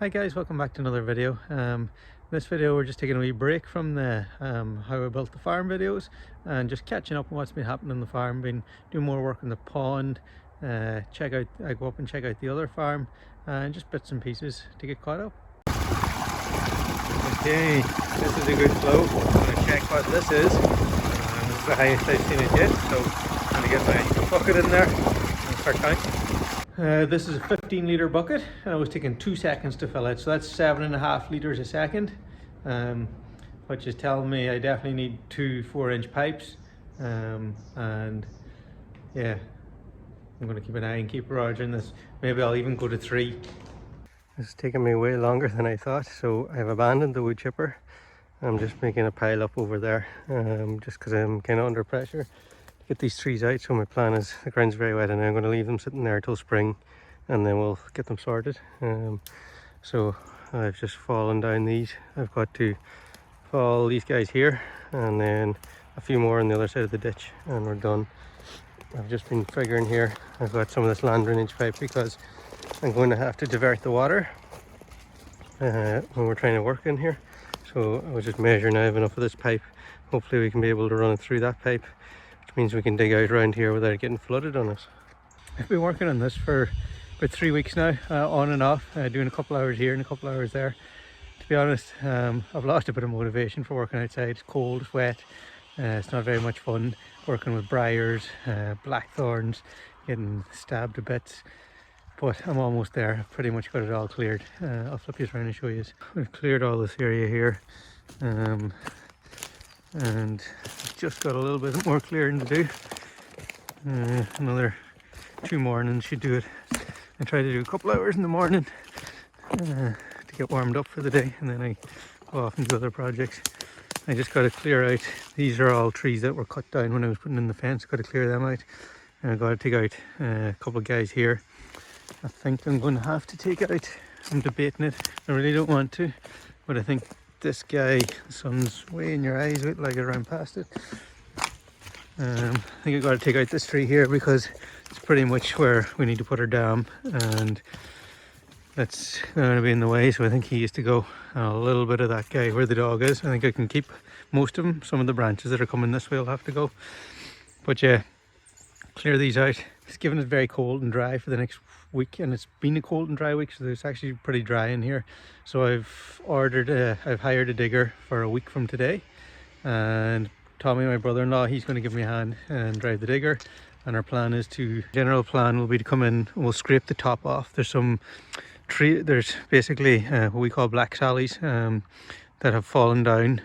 Hi guys, welcome back to another video. This video we're just taking a wee break from the how I built the farm videos and just catching up on what's been happening on the farm. Been doing more work in the pond, I go up and check out the other farm and just bits and pieces to get caught up. Okay, this is a good flow. I'm going to check what this is. This is the highest I've seen it yet, so I'm going to get my bucket in there and start counting. This is a 15-litre bucket and it was taking 2 seconds to fill it, so that's 7.5 litres a second, which is telling me I definitely need 2 4-inch pipes, and yeah, I'm going to keep an eye and keep Roger in this. Maybe I'll even go to 3. It's taken me way longer than I thought, so I've abandoned the wood chipper. I'm just making a pile up over there, just because I'm kind of under pressure to get these trees out. So my plan is, the ground's very wet and I'm going to leave them sitting there till spring and then we'll get them sorted. So I've just fallen down these. I've got to fall these guys here and then a few more on the other side of the ditch and we're done. I've just been figuring here, I've got some of this land drainage pipe because I'm going to have to divert the water when we're trying to work in here. So I was just measuring, I have enough of this pipe. Hopefully we can be able to run it through that pipe, which means we can dig out around here without getting flooded on us. I've been working on this for about 3 weeks now, on and off, doing a couple hours here and a couple hours there. To be honest, I've lost a bit of motivation for working outside. It's cold, it's wet, it's not very much fun working with briars, blackthorns, getting stabbed to bits. But I'm almost there. I've pretty much got it all cleared. I'll flip you around and show you. We've cleared all this area here, and just got a little bit more clearing to do. Another 2 mornings should do it. I try to do a couple hours in the morning to get warmed up for the day, and then I go off and do other projects. I just got to clear out. These are all trees that were cut down when I was putting in the fence. Got to clear them out, and I got to take out a couple of guys here. I think I'm going to have to take it out. I'm debating it. I really don't want to, but I think this guy, the sun's way in your eyes, wait like I ran past it. I think I've got to take out this tree here because it's pretty much where we need to put our dam, and that's going to be in the way. So I think he used to go a little bit of that guy where the dog is. I think I can keep most of them. Some of the branches that are coming this way will have to go. But yeah, clear these out. It's given it very cold and dry for the next week, and it's been a cold and dry week, so it's actually pretty dry in here. So I've hired a digger for a week from today, and Tommy, my brother-in-law, he's going to give me a hand and drive the digger. And our plan is general plan will be to come in and we'll scrape the top off. There's some there's basically what we call black sallies that have fallen down,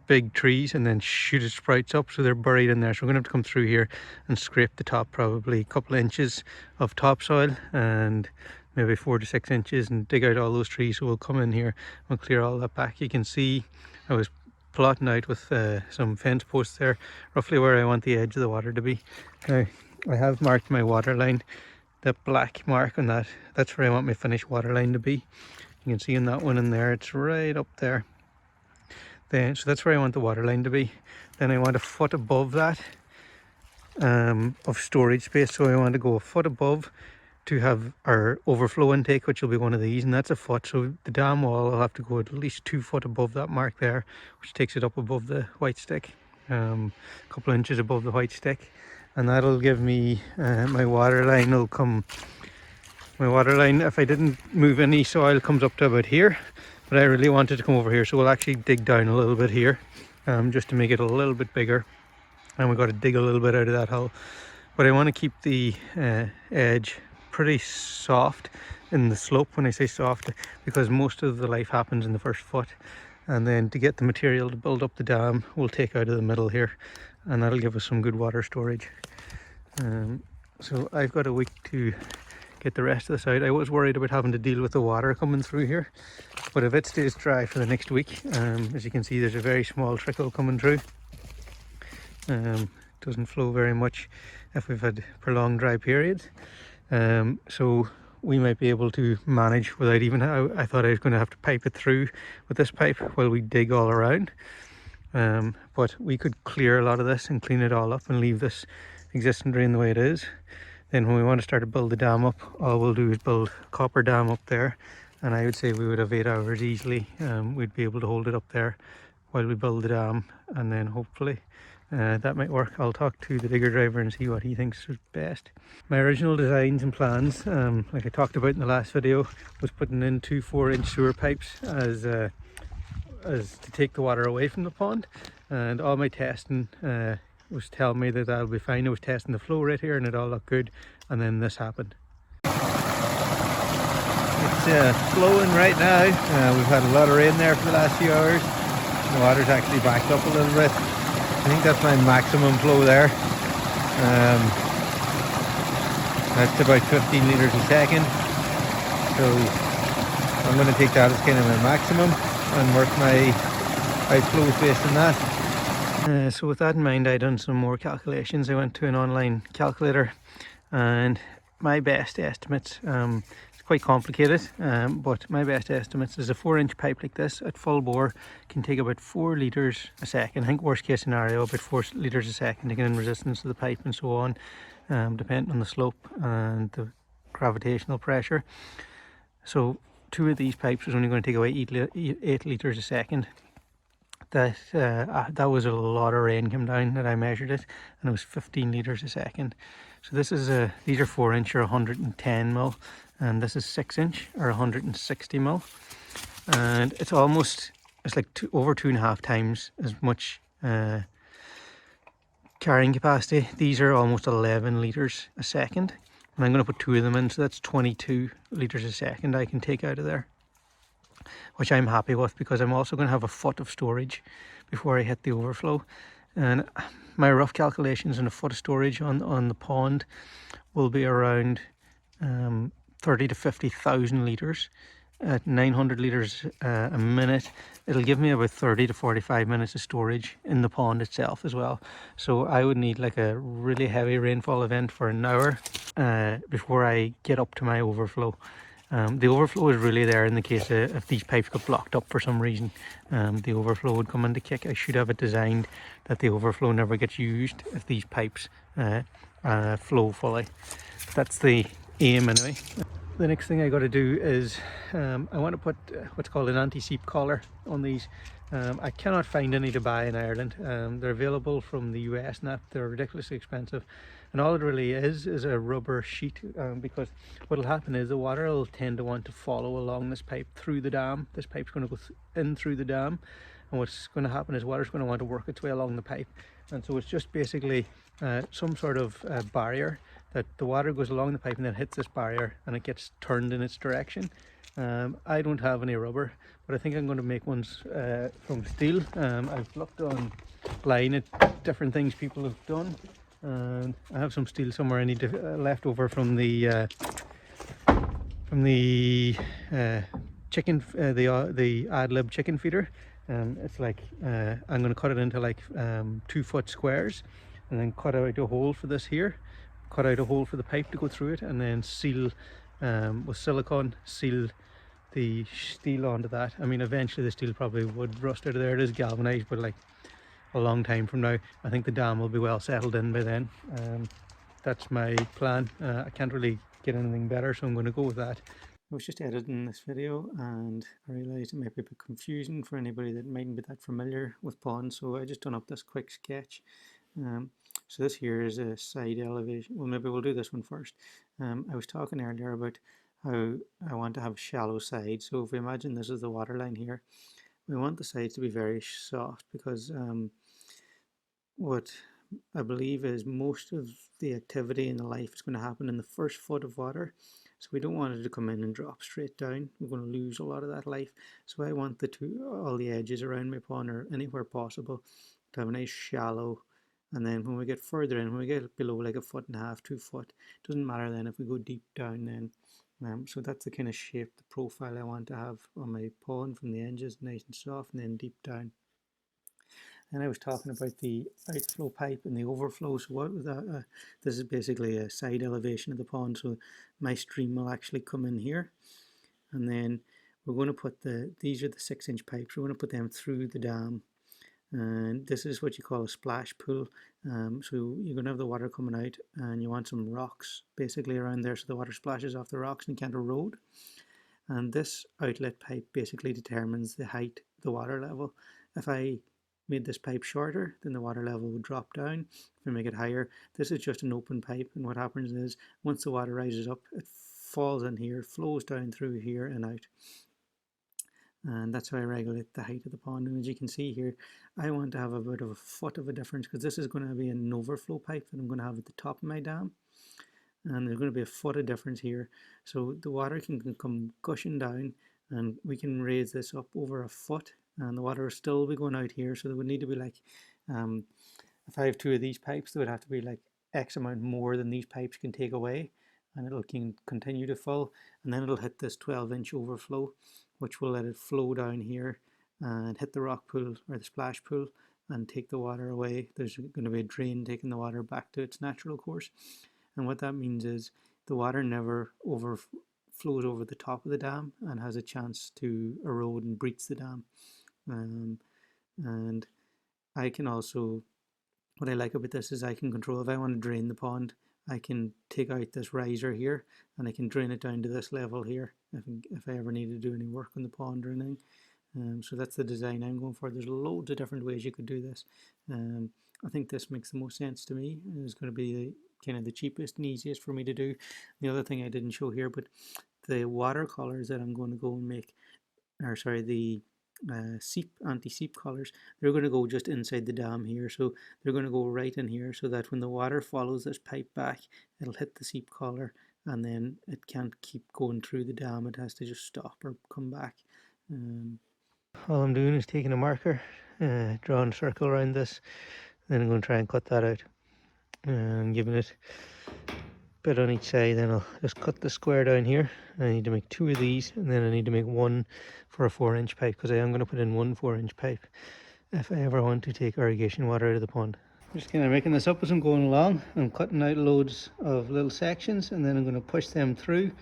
big trees, and then shooted sprouts up, so they're buried in there. So we're going to have to come through here and scrape the top, probably a couple of inches of topsoil and maybe 4 to 6 inches, and dig out all those trees. So we'll come in here and clear all that back. You can see I was plotting out with some fence posts there, roughly where I want the edge of the water to be. Now, I have marked my water line, the black mark on that. That's where I want my finished water line to be. You can see in that one in there, it's right up there. So that's where I want the water line to be. Then I want a foot above that of storage space. So I want to go a foot above to have our overflow intake, which will be one of these, and that's a foot. So the dam wall will have to go at least 2 foot above that mark there, which takes it up above the white stick, a couple of inches above the white stick, and that'll give me my water line will come. My water line, if I didn't move any soil, comes up to about here, but I really wanted to come over here, so we'll actually dig down a little bit here, just to make it a little bit bigger, and we've got to dig a little bit out of that hole. But I want to keep the edge pretty soft in the slope. When I say soft, because most of the life happens in the first foot, and then to get the material to build up the dam, we'll take out of the middle here, and that'll give us some good water storage. So I've got a week to get the rest of this out. I was worried about having to deal with the water coming through here, but if it stays dry for the next week, as you can see, there's a very small trickle coming through. Doesn't flow very much if we've had prolonged dry periods. So we might be able to manage without even, I thought I was going to have to pipe it through with this pipe while we dig all around. But we could clear a lot of this and clean it all up and leave this existing drain the way it is. Then when we want to start to build the dam up, all we'll do is build a copper dam up there and I would say we would have 8 hours easily. We'd be able to hold it up there while we build the dam, and then hopefully that might work. I'll talk to the digger driver and see what he thinks is best. My original designs and plans, like I talked about in the last video, was putting in 2 4-inch sewer pipes as to take the water away from the pond, and all my testing was telling me that that'll be fine. I was testing the flow rate here and it all looked good, and then this happened. It's flowing right now. We've had a lot of rain there for the last few hours. The water's actually backed up a little bit. I think that's my maximum flow there. That's about 15 litres a second. So I'm going to take that as kind of my maximum and work my flows based on that. So with that in mind, I done some more calculations. I went to an online calculator, and my best estimates, it's quite complicated, but my best estimates is a 4-inch pipe like this at full bore can take about 4 litres a second. I think worst case scenario about 4 litres a second, taking in resistance to the pipe and so on, depending on the slope and the gravitational pressure. So 2 of these pipes was only going to take away 8 litres a second. That was a lot of rain came down that I measured it, and it was 15 litres a second. So this is these are 4-inch or 110 mil, and this is 6-inch or 160 mil, and it's like over 2.5 times as much carrying capacity. These are almost 11 litres a second, and I'm going to put 2 of them in, so that's 22 litres a second I can take out of there, which I'm happy with, because I'm also going to have a foot of storage before I hit the overflow. And my rough calculations on a foot of storage on the pond will be around 30 to 50,000 litres at 900 litres a minute. It'll give me about 30 to 45 minutes of storage in the pond itself as well. So I would need like a really heavy rainfall event for an hour before I get up to my overflow. The overflow is really there in the case if these pipes got blocked up for some reason. The overflow would come into kick. I should have it designed that the overflow never gets used if these pipes flow fully. That's the aim anyway. The next thing I got to do is I want to put what's called an anti-seep collar on these. I cannot find any to buy in Ireland. They're available from the US and that. They're ridiculously expensive, and all it really is a rubber sheet, because what will happen is the water will tend to want to follow along this pipe through the dam. This pipe's going to go in through the dam, and what's going to happen is water's going to want to work its way along the pipe, and so it's just basically some sort of barrier that the water goes along the pipe and then hits this barrier and it gets turned in its direction. I don't have any rubber, but I think I'm going to make ones from steel. I've looked online at different things people have done, and I have some steel somewhere I need to left over from the chicken, the ad lib chicken feeder. It's like I'm going to cut it into like 2-foot squares, and then cut out a hole for this here, cut out a hole for the pipe to go through it, and then seal with silicone, seal the steel onto that. I mean, eventually the steel probably would rust out of there. It is galvanized, but like a long time from now, I think the dam will be well settled in by then. That's my plan. I can't really get anything better, so I'm going to go with that. I was just editing this video and I realised it might be a bit confusing for anybody that mightn't be that familiar with ponds, so I just done up this quick sketch. So this here is a side elevation. Well, maybe we'll do this one first. I was talking earlier about how I want to have shallow sides. So if we imagine this is the water line here, we want the sides to be very soft, because what I believe is most of the activity in the life is going to happen in the first foot of water. So we don't want it to come in and drop straight down. We're going to lose a lot of that life. So I want all the edges around my pond, or anywhere possible, to have a nice shallow. And then when we get further in, when we get below like 1.5 feet, 2 foot, it doesn't matter then if we go deep down then. So that's the kind of shape, the profile I want to have on my pond, from the edges nice and soft and then deep down. And I was talking about the outflow pipe and the overflow. So what was that? This is basically a side elevation of the pond. So my stream will actually come in here, and then we're going to put these are the 6-inch pipes. We're going to put them through the dam, and this is what you call a splash pool. So you're going to have the water coming out, and you want some rocks basically around there so the water splashes off the rocks and can't erode. and this outlet pipe basically determines the height, the water level. If I made this pipe shorter, then the water level would drop down. If I make it higher, this is just an open pipe, and what happens is once the water rises up, it falls in here, flows down through here and out. And that's how I regulate the height of the pond. And as you can see here, I want to have a bit of a foot of a difference, because this is going to be an overflow pipe that I'm going to have at the top of my dam, and there's going to be a foot of difference here, so the water can come gushing down, and we can raise this up over a foot, and the water will still be going out here. So there would need to be like, if I have two of these pipes, there would have to be like X amount more than these pipes can take away, and it'll continue to fill, and then it'll hit this 12-inch overflow, which will let it flow down here and hit the rock pool or the splash pool and take the water away. There's going to be a drain taking the water back to its natural course. And what that means is the water never overflows over the top of the dam and has a chance to erode and breach the dam. And I can also, what I like about this is I can control, if I want to drain the pond, I can take out this riser here and I can drain it down to this level here if I ever need to do any work on the pond or anything. So that's the design I'm going for. There's loads of different ways you could do this. I think this makes the most sense to me. It's going to be kind of the cheapest and easiest for me to do. The other thing I didn't show here, but the watercolors that I'm going to go and make, or sorry, the anti-seep collars, they're going to go just inside the dam here. So they're going to go right in here, so that when the water follows this pipe back, it'll hit the seep collar, and then it can't keep going through the dam. It has to just stop or come back. All I'm doing is taking a marker, drawing a circle around this, then I'm going to try and cut that out, and giving it a bit on each side. Then I'll just cut the square down here. I need to make two of these, and then I need to make one for a 4-inch pipe, because I am going to put in one 4-inch pipe if I ever want to take irrigation water out of the pond. I'm just kind of making this up as I'm going along. I'm cutting out loads of little sections, and then I'm going to push them through,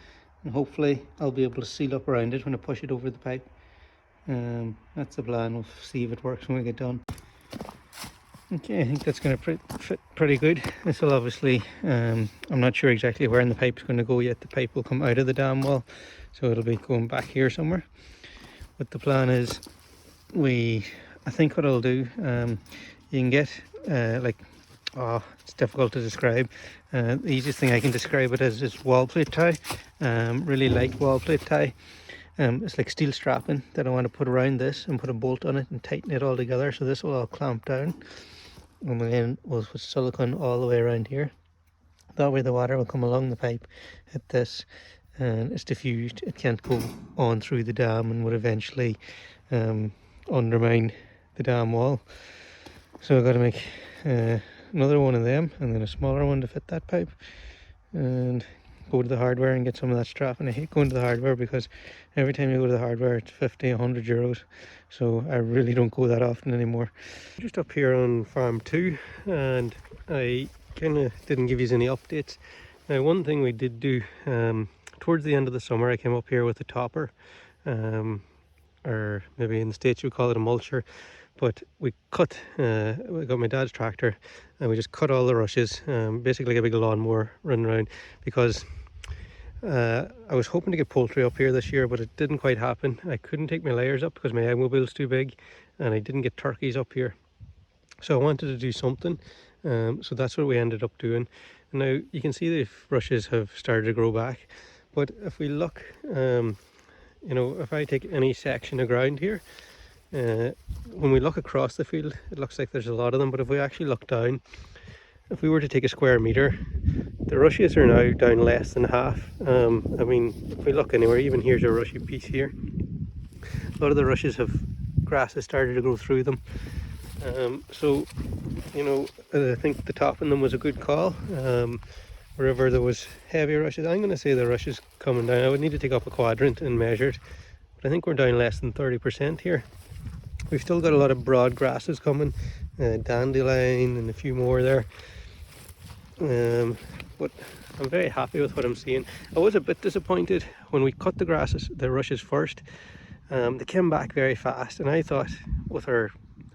and hopefully I'll be able to seal up around it when I push it over the pipe. That's the plan. We'll see if it works when we get done. Okay, I think that's going to fit pretty good. This will obviously, I'm not sure exactly where in the pipe's going to go yet. The pipe will come out of the dam wall, so it'll be going back here somewhere. But the plan is, I think what I'll do, you can get it's difficult to describe. The easiest thing I can describe it as is wall plate tie, really light wall plate tie. It's like steel strapping that I want to put around this and put a bolt on it and tighten it all together, so this will all clamp down, and then we'll put silicone all the way around here. That way the water will come along the pipe, hit this, and it's diffused. It can't go on through the dam and would eventually undermine the dam wall. So I've got to make another one of them, and then a smaller one to fit that pipe, and go to the hardware and get some of that strap. And I hate going to the hardware, because every time you go to the hardware it's 50, 100 euros, so I really don't go that often anymore. Just up here on farm 2, and I kind of didn't give you any updates. Now, one thing we did do, towards the end of the summer, I came up here with a topper, or maybe in the States you would call it a mulcher, but we got my dad's tractor and we just cut all the rushes, basically like a big lawnmower running around, because I was hoping to get poultry up here this year, but it didn't quite happen. I couldn't take my layers up because my egg mobile's too big, and I didn't get turkeys up here. So I wanted to do something, so that's what we ended up doing. And now you can see the rushes have started to grow back, but if we look, if I take any section of ground here, when we look across the field, it looks like there's a lot of them, but if we actually look down, if we were to take a square meter, the rushes are now down less than half. I mean, if we look anywhere, even here's a rushy piece here. A lot of the rushes grass has started to grow through them. So, I think the topping them was a good call. Wherever there was heavy rushes, I'm going to say the rushes coming down. I would need to take up a quadrant and measure it, but I think we're down less than 30% here. We've still got a lot of broad grasses coming, dandelion and a few more there. But I'm very happy with what I'm seeing. I was a bit disappointed when we cut the rushes first. They came back very fast, and I thought with our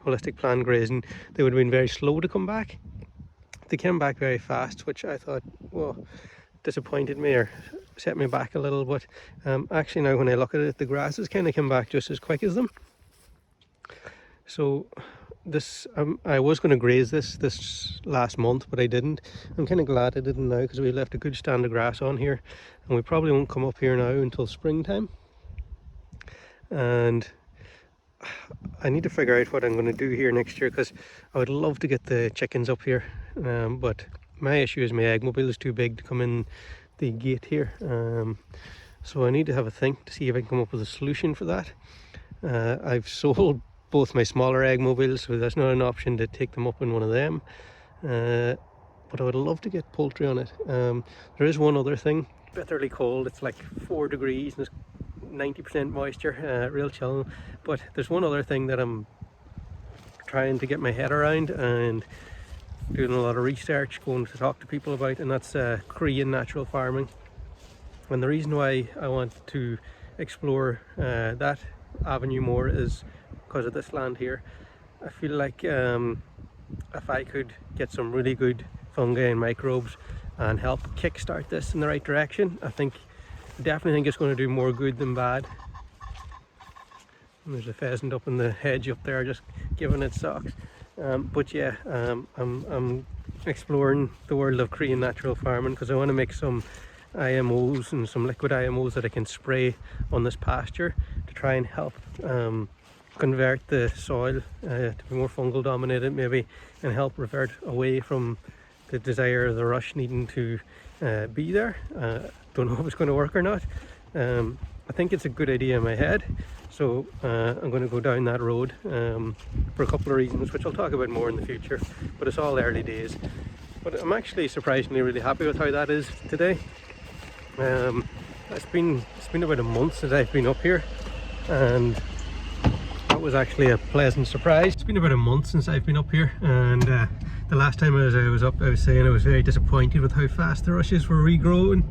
holistic plan grazing they would have been very slow to come back. They came back very fast, which I thought, well, disappointed me, or set me back a little, but actually now when I look at it, the grass has kind of come back just as quick as them. So this I was going to graze this last month, but I didn't. I'm kind of glad I didn't now, because we left a good stand of grass on here, and we probably won't come up here now until springtime. And I need to figure out what I'm going to do here next year, because I would love to get the chickens up here, but my issue is my egg mobile is too big to come in the gate here. So I need to have a think to see if I can come up with a solution for that. I've sold both my smaller egg mobiles, so that's not an option to take them up in one of them. But I would love to get poultry on it. There is one other thing. Bitterly cold, it's like 4 degrees and it's 90% moisture, real chill. But there's one other thing that I'm trying to get my head around and doing a lot of research, going to talk to people about, and that's Korean natural farming. And the reason why I want to explore that avenue more is because of this land here. I feel like if I could get some really good fungi and microbes and help kickstart this in the right direction, I definitely think it's going to do more good than bad. And there's a pheasant up in the hedge up there just giving it socks. But yeah, I'm exploring the world of Korean natural farming because I want to make some IMOs and some liquid IMOs that I can spray on this pasture to try and help convert the soil to be more fungal dominated maybe, and help revert away from the desire of the rush needing to be there. Don't know if it's going to work or not. I think it's a good idea in my head, so I'm going to go down that road for a couple of reasons, which I'll talk about more in the future, but it's all early days. But I'm actually surprisingly really happy with how that is today. It's been about a month since I've been up here, and that was actually a pleasant surprise. It's been about a month since I've been up here, and the last time I was up, I was saying I was very disappointed with how fast the rushes were regrowing.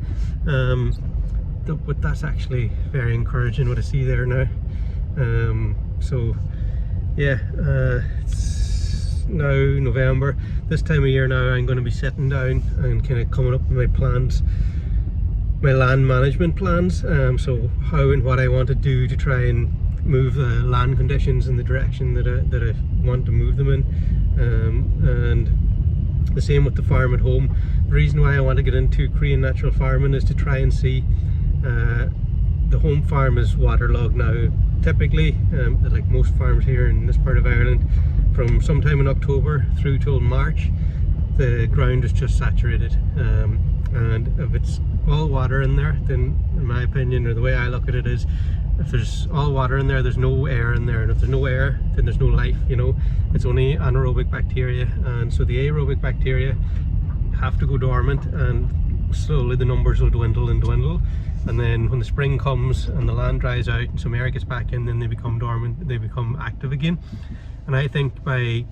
But that's actually very encouraging what I see there now. So yeah, it's now November. This time of year now I'm going to be sitting down and kind of coming up with my plans, my land management plans. So how and what I want to do to try and move the land conditions in the direction that I want to move them in. And the same with the farm at home. The reason why I want to get into Korean natural farming is to try and see, the home farm is waterlogged now. Typically, like most farms here in this part of Ireland, from sometime in October through till March, the ground is just saturated. And if it's all water in there, then in my opinion, or the way I look at it is, if there's all water in there, there's no air in there, and if there's no air, then there's no life, you know. It's only anaerobic bacteria, and so the aerobic bacteria have to go dormant, and slowly the numbers will dwindle and dwindle, and then when the spring comes and the land dries out and some air gets back in, then they become dormant, they become active again. And I think by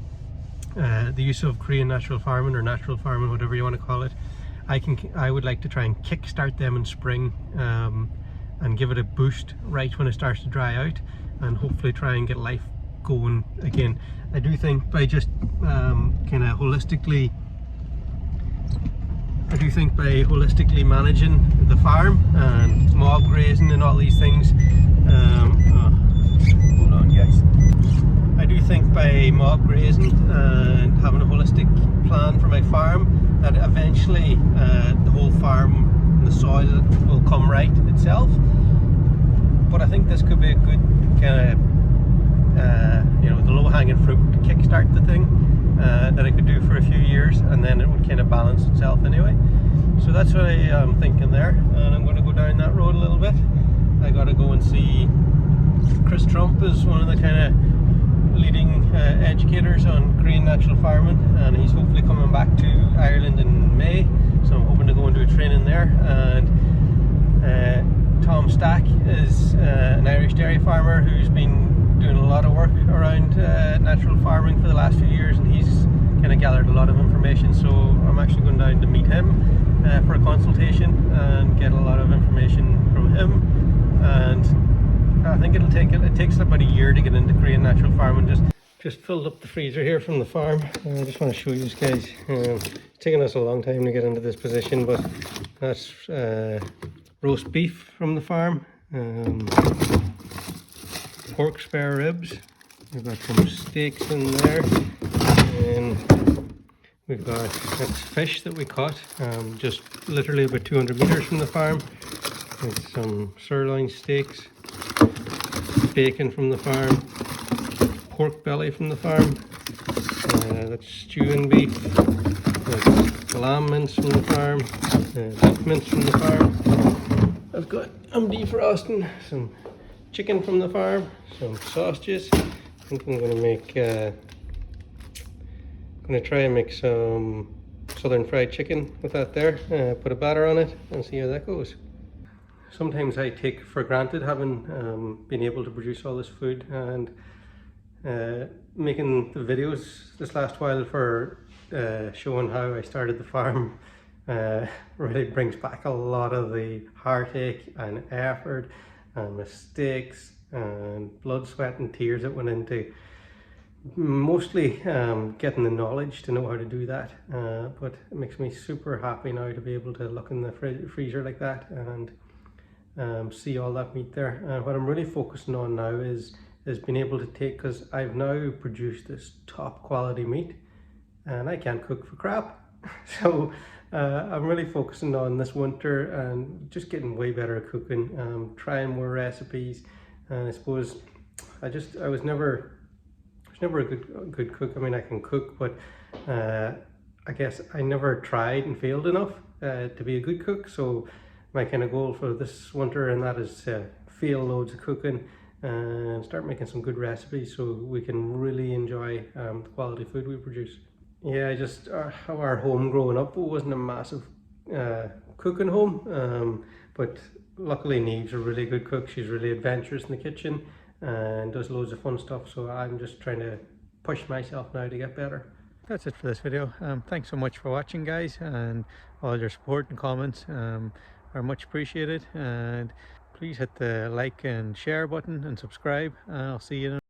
the use of Korean natural farming, or natural farming, whatever you want to call it, I would like to try and kickstart them in spring, and give it a boost right when it starts to dry out, and hopefully try and get life going again. I do think by just kind of holistically managing the farm and mob grazing and all these things, hold on guys. I do think by mob grazing and having a holistic plan for my farm, that eventually the whole farm, the soil will come right itself. But I think this could be a good kind of, you know, the low-hanging fruit to kickstart the thing that I could do for a few years, and then it would kind of balance itself anyway. So that's what I'm thinking there, and I'm going to go down that road a little bit. I got to go and see Chris Trump is one of the kind of leading educators on Korean natural farming, and he's hopefully coming back to Ireland in May, so I'm hoping to go and do a training there. And Tom Stack is an Irish dairy farmer who's been doing a lot of work around natural farming for the last few years, and he's kind of gathered a lot of information, so I'm actually going down to meet him for a consultation and get a lot of information from him. And I think it takes about a year to get into Korean natural farming. Just filled up the freezer here from the farm. I just want to show you guys. It's taken us a long time to get into this position, but that's roast beef from the farm, pork spare ribs, we've got some steaks in there, and we've got that's fish that we caught just literally about 200 meters from the farm. With some sirloin steaks, bacon from the farm, pork belly from the farm, that's stewing beef, that's lamb mince from the farm, beef mince from the farm. I've got defrosting, some chicken from the farm, some sausages. I think I'm going to make, try and make some southern fried chicken with that there. Put a batter on it and see how that goes. Sometimes I take for granted having been able to produce all this food, and making the videos this last while for showing how I started the farm really brings back a lot of the heartache and effort and mistakes and blood, sweat and tears that went into mostly getting the knowledge to know how to do that, but it makes me super happy now to be able to look in the freezer like that and see all that meat there. What I'm really focusing on now is being able to take, because I've now produced this top quality meat and I can't cook for crap. So I'm really focusing on this winter and just getting way better at cooking, trying more recipes. And I suppose I was never a good cook. I mean, I can cook, but I guess I never tried and failed enough to be a good cook. So my kind of goal for this winter and that is to fail loads of cooking and start making some good recipes so we can really enjoy the quality food we produce. Yeah, I just our home growing up wasn't a massive cooking home, but luckily Neve's a really good cook. She's really adventurous in the kitchen and does loads of fun stuff, so I'm just trying to push myself now to get better. That's it for this video. Thanks so much for watching, guys, and all your support and comments are much appreciated, and please hit the like and share button and subscribe. I'll see you in